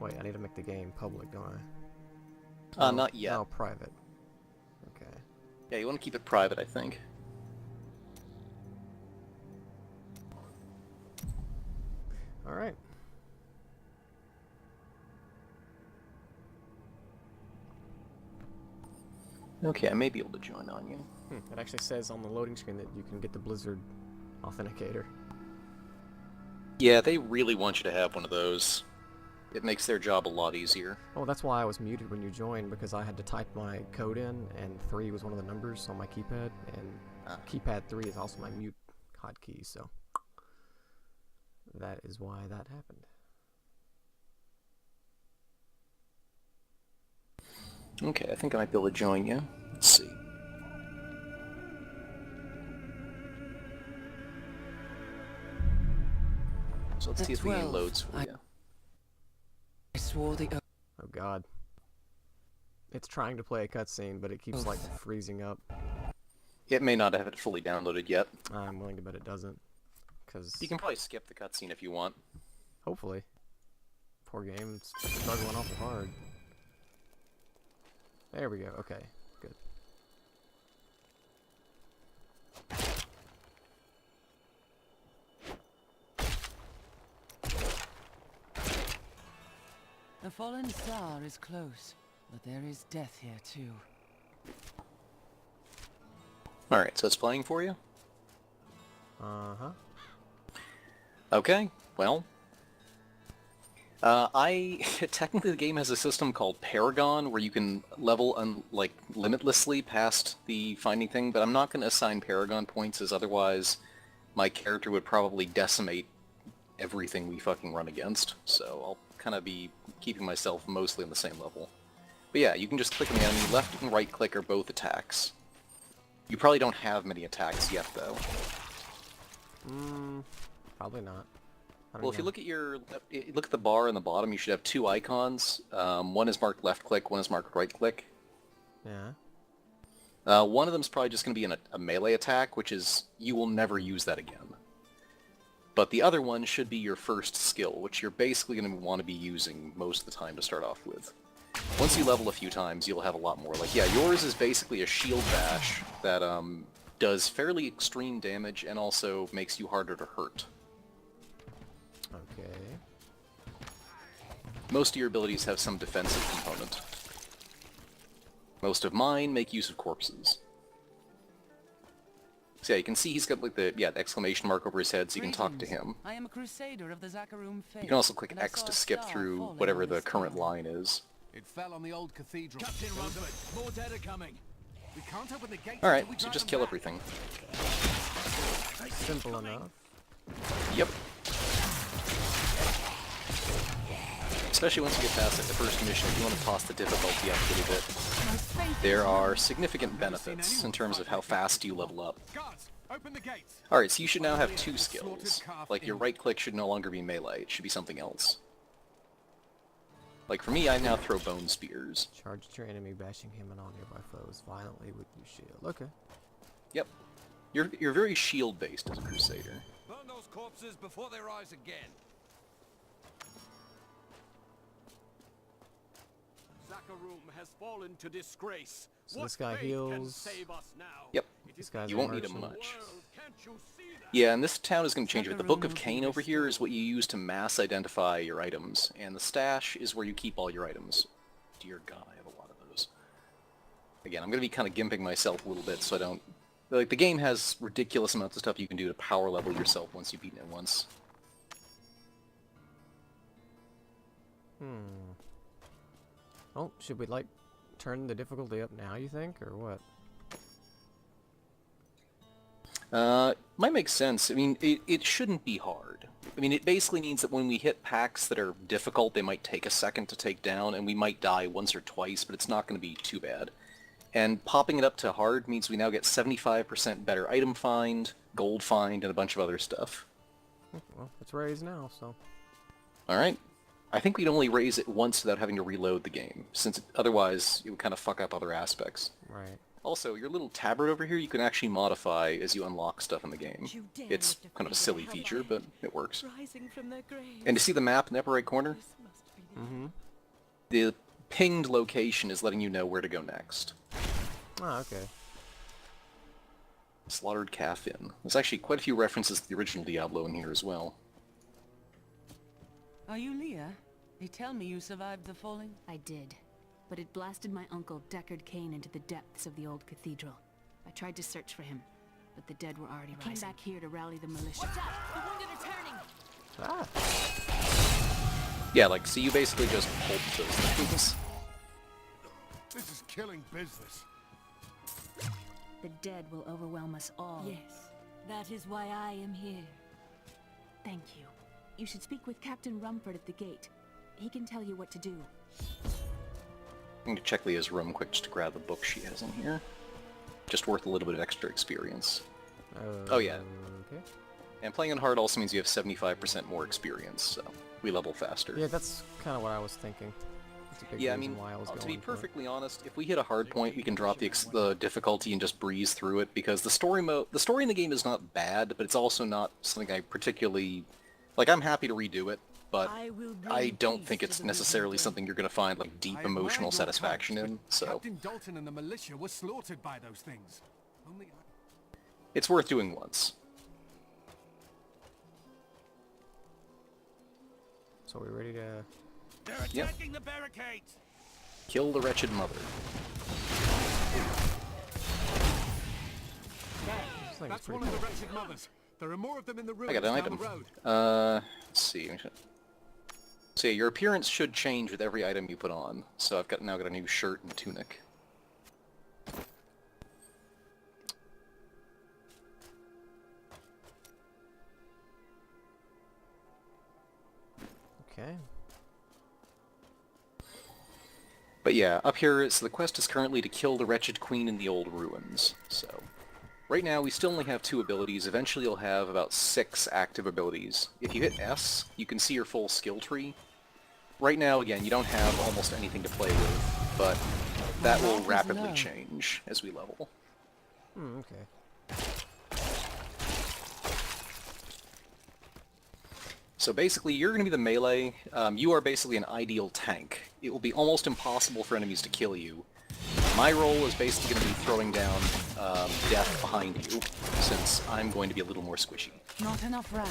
Wait, I need to make the game public, don't I? No, Not yet. No, private. Okay. Yeah, you want to keep it private, I think. Alright. Okay, I may be able to join on you. It actually says on the loading screen that you can get the Blizzard authenticator. Yeah, they really want you to have one of those. It makes their job a lot easier. Oh, that's why I was muted when you joined, because I had to type my code in, and 3 was one of the numbers on my keypad, and keypad 3 is also my mute hotkey, so that is why that happened. Okay, I think I might be able to join you. Let's see. So let's see if the game loads for you. I swore the Oh god. It's trying to play a cutscene, but it keeps like freezing up. It may not have it fully downloaded yet. I'm willing to bet it doesn't. Cause You can probably skip the cutscene if you want. hopefully. Poor game, it's struggling awful hard. There we go, okay, good. The fallen star is close, but there is death here too. Alright, so it's playing for you? Uh-huh. Okay, well... technically the game has a system called Paragon, where you can level, limitlessly past the finding thing, but I'm not going to assign Paragon points, as otherwise my character would probably decimate everything we fucking run against, so I'll kind of be keeping myself mostly on the same level. But yeah, you can just click on the enemy. Left and right click are both attacks. You probably don't have many attacks yet, though. Probably not. Well, if you look at the bar on the bottom, you should have two icons. One is marked left click, one is marked right click. Yeah. One of them is probably just going to be a melee attack, which is, you will never use that again. But the other one should be your first skill, which you're basically going to want to be using most of the time to start off with. Once you level a few times, you'll have a lot more. Like, yeah, yours is basically a shield bash that does fairly extreme damage and also makes you harder to hurt. Okay. Most of your abilities have some defensive component. Most of mine make use of corpses. So yeah, you can see he's got like the exclamation mark over his head, so you can talk to him. I am a crusader of the Zakarum faith. You can also click and I X saw to a skip star through falling whatever on the sky. current line is. It fell on the old cathedral. Captain Rumford, more dead are coming. We can't open the gates. Alright, until we so drive just them kill back. everything. Simple enough. Yep. Especially once you get past like, the first mission, if you want to toss the difficulty up a little bit. There are significant benefits in terms of how fast you level up. Guards, open the gates. Alright, so you should now have two skills. Like, your right click should no longer be melee, it should be something else. Like, for me, I now throw bone spears. Charge at your enemy, bashing him and all nearby foes violently with your shield. Okay. Yep. You're very shield-based as a crusader. Burn those corpses before they rise again. Zakarum has fallen to disgrace. So this guy heals. Save us now? Yep. This guy's You a won't need him merchant. much. Can't you see that? Yeah, and this town is going to change a bit. The Book of Cain over here is what you use to mass identify your items, and the stash is where you keep all your items. Dear God, I have a lot of those. Again, I'm going to be kind of gimping myself a little bit so I don't... Like, the game has ridiculous amounts of stuff you can do to power level yourself once you've beaten it once. Oh, should we, like, turn the difficulty up now, you think, or what? Might make sense. I mean, it shouldn't be hard. I mean, it basically means that when we hit packs that are difficult, they might take a second to take down, and we might die once or twice, but it's not going to be too bad. And popping it up to hard means we now get 75% better item find, gold find, and a bunch of other stuff. Well, it's raised now, so... Alright. I think we'd only raise it once without having to reload the game, since otherwise it would kind of fuck up other aspects. Right. Also, your little tabard over here you can actually modify as you unlock stuff in the game. It's kind of a silly feature, but it works. And to see the map in the upper right corner? Mm-hmm. The pinged location is letting you know where to go next. Oh, okay. Slaughtered Calf Inn. There's actually quite a few references to the original Diablo in here as well. Are you Leah? They tell me you survived the falling. I did, but it blasted my uncle Deckard Cain into the depths of the old cathedral. I tried to search for him, but the dead were already rising. Came back here to rally the militia. Watch out! The wounded are turning! Ah. Yeah, like, so you basically just pulp those things. This is killing business. The dead will overwhelm us all. Yes, that is why I am here. Thank you. You should speak with Captain Rumford at the gate. He can tell you what to do. I'm going to check Leah's room quick just to grab the book she has in here. Just worth a little bit of extra experience. Oh yeah. Okay. And playing on hard also means you have 75% more experience, so we level faster. Yeah, that's kind of what I was thinking. That's a big Yeah, I reason mean, why I was to be going for it. perfectly honest, if we hit a hard point, we can drop the difficulty and just breeze through it, because the story in the game is not bad, but it's also not something I particularly... Like, I'm happy to redo it, but I don't think it's necessarily something you're going to find, like, deep I emotional admire your satisfaction courage, in, but so... Captain Dalton and the militia were slaughtered by those things. Only I... It's worth doing once. So we're ready to... They're Yep. attacking the barricades! Kill the wretched mother. This thing is That's pretty one of cool. the wretched mothers. There are more of them in the I ruins got an down item. the road. Let's see. So yeah, your appearance should change with every item you put on. So I've now got a new shirt and tunic. Okay. But yeah, up here, so the quest is currently to kill the wretched queen in the old ruins. So right now we still only have 2 abilities. Eventually you'll have about 6 active abilities. If you hit S, you can see your full skill tree. Right now, again, you don't have almost anything to play with, but that will rapidly change as we level. Okay. So basically, you're going to be the melee. You are basically an ideal tank. It will be almost impossible for enemies to kill you. My role is basically going to be throwing down death behind you, since I'm going to be a little more squishy. Not enough wrath.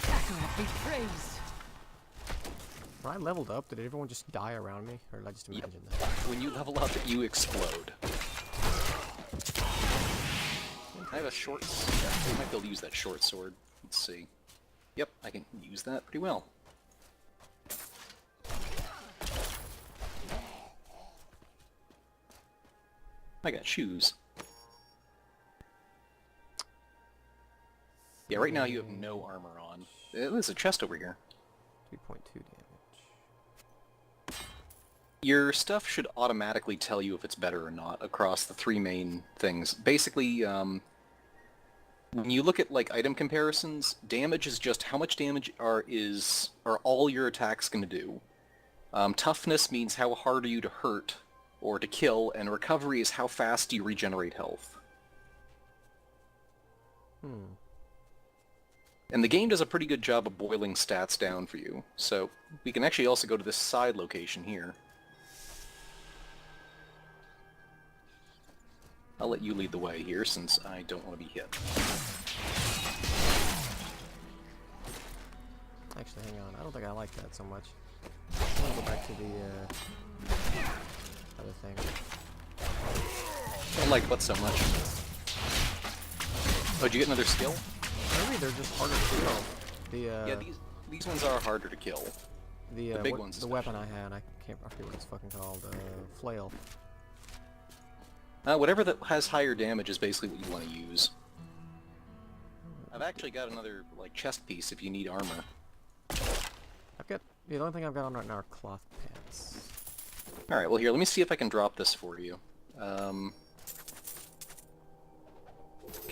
Kakarot be praised. When I leveled up, did everyone just die around me? Or did I just Yep. imagine that? When you level up, you explode. I have a short... I might be able to use that short sword. Let's see. Yep, I can use that pretty well. I got shoes. Yeah, right now you have no armor on. There's a chest over here. 3.2 damage. Your stuff should automatically tell you if it's better or not across the 3 main things. Basically, when you look at like item comparisons, damage is just how much damage are all your attacks going to do. Toughness means how hard are you to hurt or to kill, and recovery is how fast do you regenerate health. And the game does a pretty good job of boiling stats down for you. So we can actually also go to this side location here. I'll let you lead the way here since I don't want to be hit. Actually, hang on. I don't think I like that so much. I want to go back to the other thing. Don't like what so much? Oh, did you get another skill? Maybe they're just harder to kill. The Yeah, these ones are harder to kill. the big ones the weapon I had, I forget what it's fucking called. Flail. Whatever that has higher damage is basically what you want to use. I've actually got another like chest piece if you need armor. I've got the only thing I've got on right now are cloth pants. Alright, well here, let me see if I can drop this for you. Can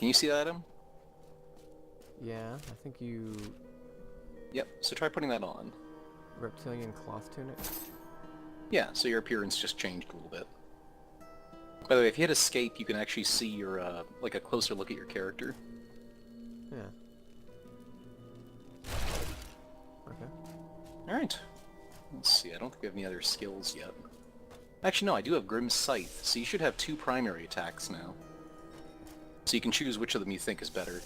you see that item? Yeah, I think you Yep, so try putting that on. reptilian cloth tunic. Yeah, so your appearance just changed a little bit. By the way, if you hit escape, you can actually see your, like a closer look at your character. Yeah. Okay. Alright. Let's see, I don't think we have any other skills yet. Actually, no, I do have Grim's Scythe, so you should have 2 primary attacks now. So you can choose which of them you think is better.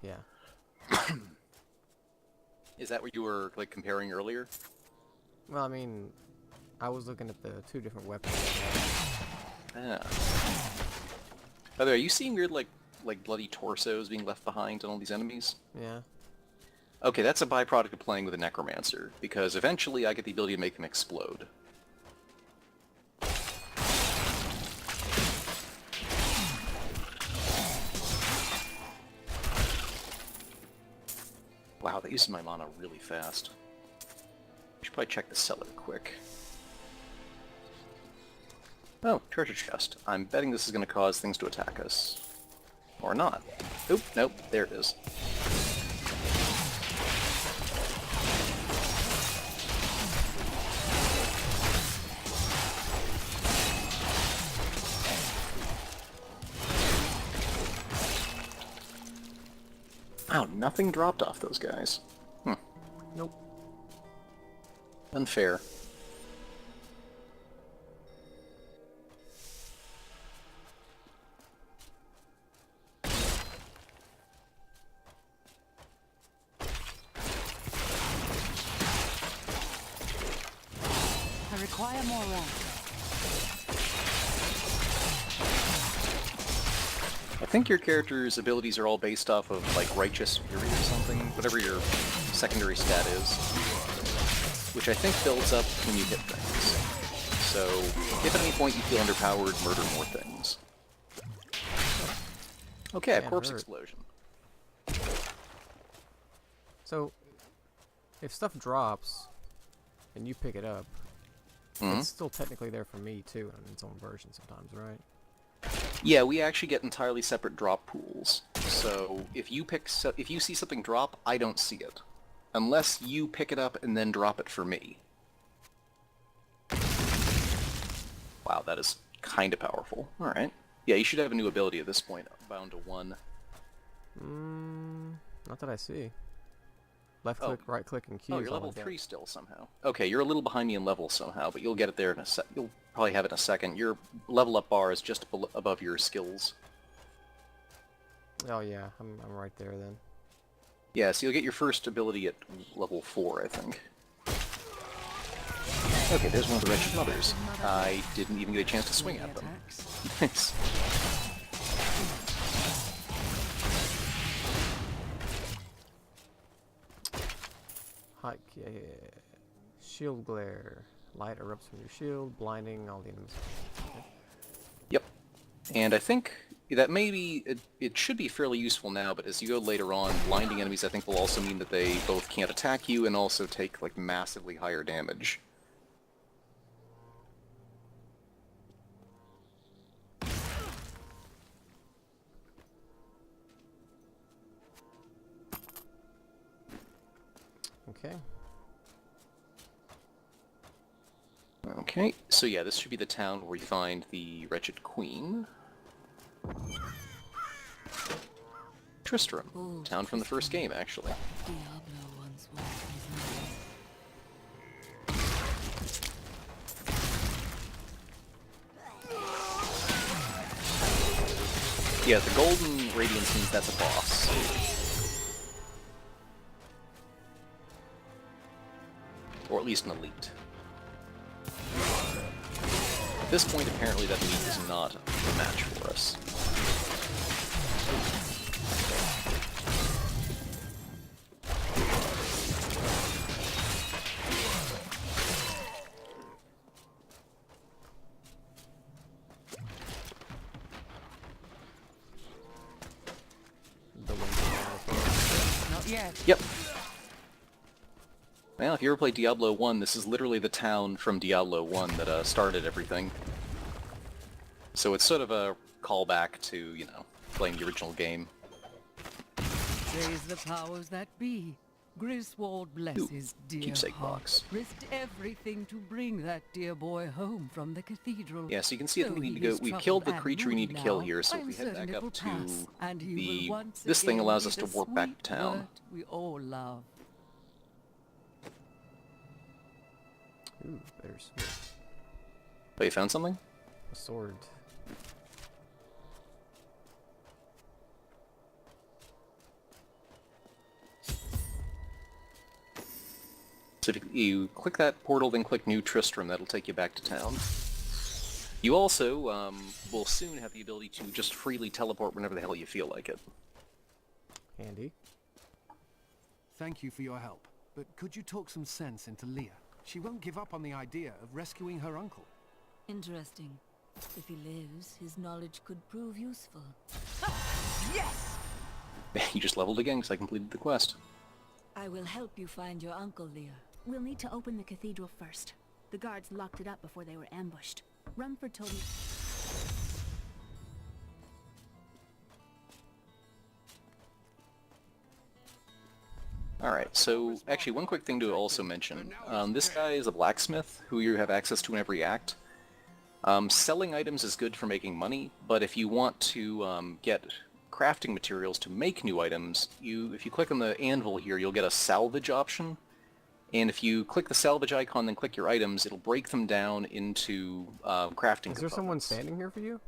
Yeah. Is that what you were, like, comparing earlier? Well, I mean, I was looking at the 2 different weapons. Ah. By the way, are you seeing weird, like bloody torsos being left behind on all these enemies? Yeah. Okay, that's a byproduct of playing with a Necromancer, because eventually I get the ability to make them explode. Wow, that uses my mana really fast. I should probably check the cellar quick. Oh, treasure chest. I'm betting this is going to cause things to attack us. Or not. Oop, nope, there it is. Wow, nothing dropped off those guys. Nope. Unfair. I require more rock. I think your character's abilities are all based off of, like, Righteous Fury or something, whatever your secondary stat is. Which I think builds up when you hit things. So, if at any point you feel underpowered, murder more things. Okay, I have Can't Corpse hurt. Explosion. So, if stuff drops, and you pick it up, Mhm. it's still technically there for me too, in its own version sometimes, right? Yeah, we actually get entirely separate drop pools. So, if you see something drop, I don't see it. Unless you pick it up and then drop it for me. Wow, that is kind of powerful. Alright. Yeah, you should have a new ability at this point, bound to 1. Not that I see. Left click, right click, and Q. Oh, is you're all level I get. 3 still somehow. Okay, you're a little behind me in level somehow, but you'll get it there in a sec. You'll probably have it in a second. Your level up bar is just above your skills. Oh yeah, I'm right there then. Yeah, so you'll get your first ability at level 4, I think. Okay, there's one of the Wretched Mothers. I didn't even get a chance to swing at them. Attacks. Nice. Hot shield glare. Light erupts from your shield, blinding all the enemies. Okay. Yep. And I think that maybe it should be fairly useful now, but as you go later on, blinding enemies I think will also mean that they both can't attack you and also take like massively higher damage. Okay. Okay, so yeah, this should be the town where we find the Wretched Queen. Tristram. Oh, Town from the first game, actually. Diablo once was his name. Yeah, the golden radiance means that's a boss. Or at least an elite. At this point, apparently that elite is not a match for us. The one. Not yet. Yep. Well, if you ever played Diablo 1, this is literally the town from Diablo 1 that started everything. So it's sort of a callback to, you know, playing the original game. Praise the powers that be. Griswold bless Ooh, his dear keepsake heart. box. Risked everything to bring that dear boy home from the cathedral. Yeah, so you can see I think Though we need he to is go. We've troubled killed the and creature we need to moody kill now, here, so if I'm we head certain back it will up to pass, and he the... will once This thing again allows be us to the warp back to sweet town. bird we all love. Ooh, better sword. Oh, you found something? A sword. So if you click that portal, then click New Tristram, that'll take you back to town. You also will soon have the ability to just freely teleport whenever the hell you feel like it. Handy. Thank you for your help. But could you talk some sense into Leah? She won't give up on the idea of rescuing her uncle. Interesting. If he lives, his knowledge could prove useful. Yes! You just leveled again because I completed the quest. I will help you find your uncle, Leah. We'll need to open the cathedral first. The guards locked it up before they were ambushed. Rumford told me... Alright, so actually one quick thing to also mention. This guy is a blacksmith who you have access to in every act. Selling items is good for making money, but if you want to get crafting materials to make new items, if you click on the anvil here, you'll get a salvage option. And if you click the salvage icon, then click your items, it'll break them down into crafting Is there someone components. standing here for you?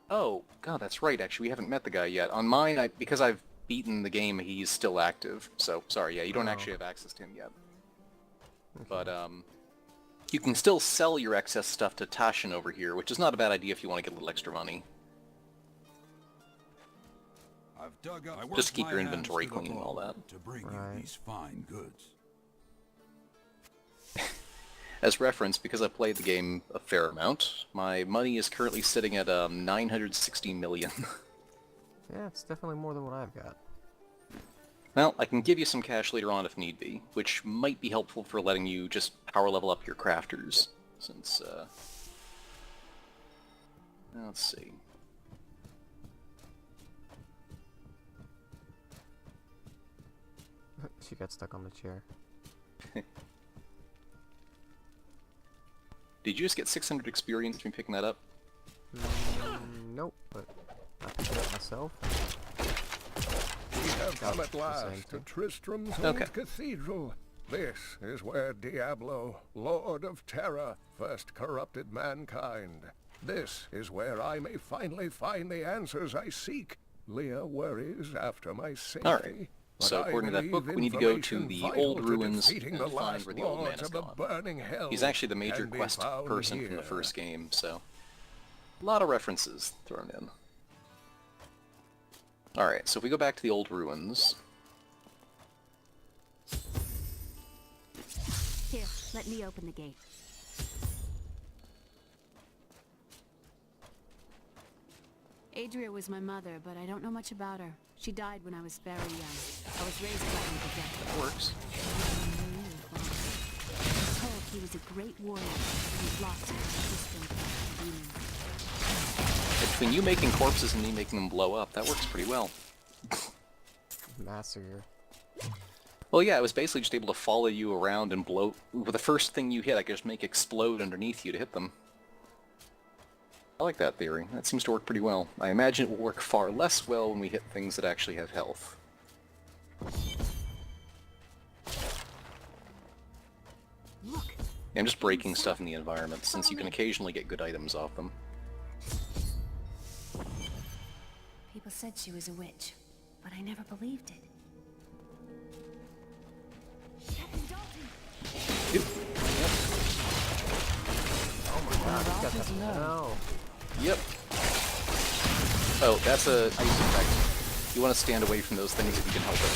Oh, God, that's right, actually, we haven't met the guy yet. On mine, because I've beaten the game, he's still active. So, sorry, yeah, you don't actually have access to him yet. Okay. But, you can still sell your excess stuff to Tashin over here, which is not a bad idea if you want to get a little extra money. I've dug up. Just to keep your inventory clean and all that. To bring Right. you these fine goods. As reference, because I played the game a fair amount, my money is currently sitting at 960 million. Yeah, it's definitely more than what I've got. Well, I can give you some cash later on if need be, which might be helpful for letting you just power level up your crafters, since, let's see. She got stuck on the chair. Did you just get 600 experience from picking that up? Nope, but I picked it up myself. We have come at the last same to thing. Tristram's Okay. old cathedral. This is where Diablo, Lord of Terror, first corrupted mankind. This is where I may finally find the answers I seek. Leah worries after my safety. Alright. So but I according to that book, believe we need to go to information the vital old to ruins defeating and the find last where the old man lords is of the gone. burning hell He's actually the major can be quest found person from the here. first game, so... A lot of references thrown in. Alright, so if we go back to the old ruins... Here, let me open the gate. Adria was my mother, but I don't know much about her. She died when I was very young. I was raised by Uncle Death. That works. I was told he was a great warrior, but he lost his system of demons. Between you making corpses and me making them blow up, that works pretty well. Massacre. Well, yeah, I was basically just able to follow you around and blow... With the first thing you hit, I could just make explode underneath you to hit them. I like that theory. That seems to work pretty well. I imagine it will work far less well when we hit things that actually have health. Look! Yeah, I'm just breaking stuff in the environment, since you can occasionally get good items off them. People said she was a witch, but I never believed it. Captain Dalton! Yep. Oh my god, you got Wrath is that. low. No. Yep. Oh, that's a ice effect. You want to stand away from those things if you can help it.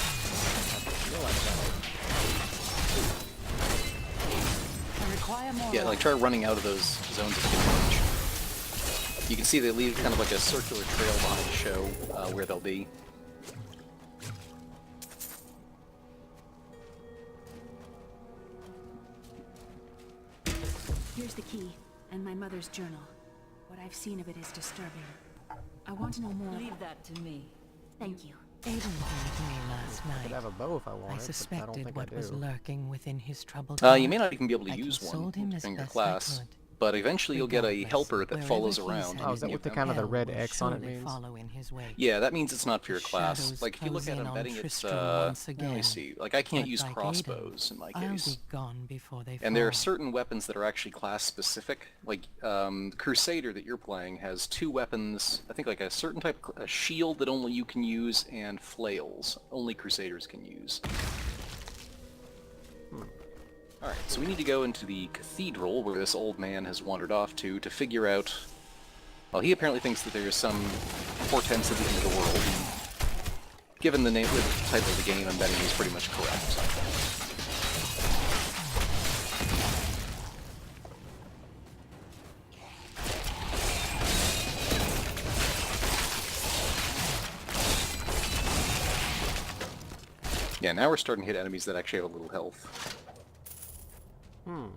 I require more Yeah, like try running out of those zones of damage. You can see they leave kind of like a circular trail behind the show where they'll be. Here's the key, and my mother's journal. What I've seen of it is disturbing. I want to know more. Leave that to me. Thank you. Aiden came to me last I could night. have a bow if I I wanted, but I don't suspected think I what was do. lurking within his troubled You heart. may not even be able to I use one, consoled him as depending on your best class. I could. but eventually you'll get a helper that follows wherever he's around. headed, Oh, is that what the You- kind of the hell red will X on it surely means? follow in his wake. Yeah, that means it's not for your The class. shadows Like, if you look close at it, in I'm on betting it's, Tristram once let me again. see. Like, I can't But use like crossbows in my I'll case. be gone before they And there are fall. certain weapons that are actually class-specific. Like, Crusader that you're playing has 2 weapons, I think like a certain type, a shield that only you can use, and flails. Only Crusaders can use. Alright, so we need to go into the cathedral where this old man has wandered off to figure out... Well, he apparently thinks that there is some portents of the end of the world. And given the name, the title of the game, I'm betting he's pretty much correct. Yeah, now we're starting to hit enemies that actually have a little health. Hmm.